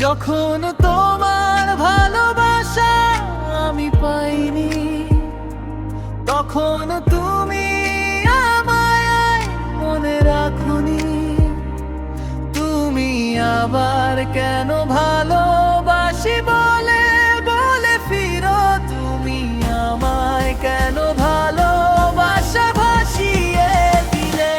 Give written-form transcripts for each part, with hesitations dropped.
যখন তোমার ভালোবাসা আমি পাইনি, তখন তুমি আমায় মনে রাখোনি। তুমি আবার কেন ভালোবাসি বলে বলে ফিরো, তুমি আমায় কেন ভালোবাসা ভাসিয়ে দিলে।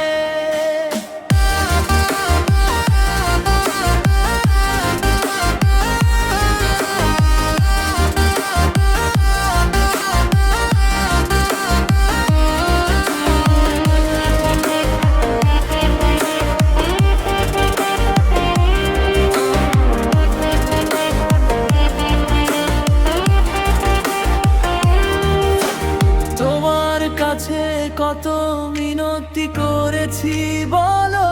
তোমার কাছে কত মিনতি করেছি বলো,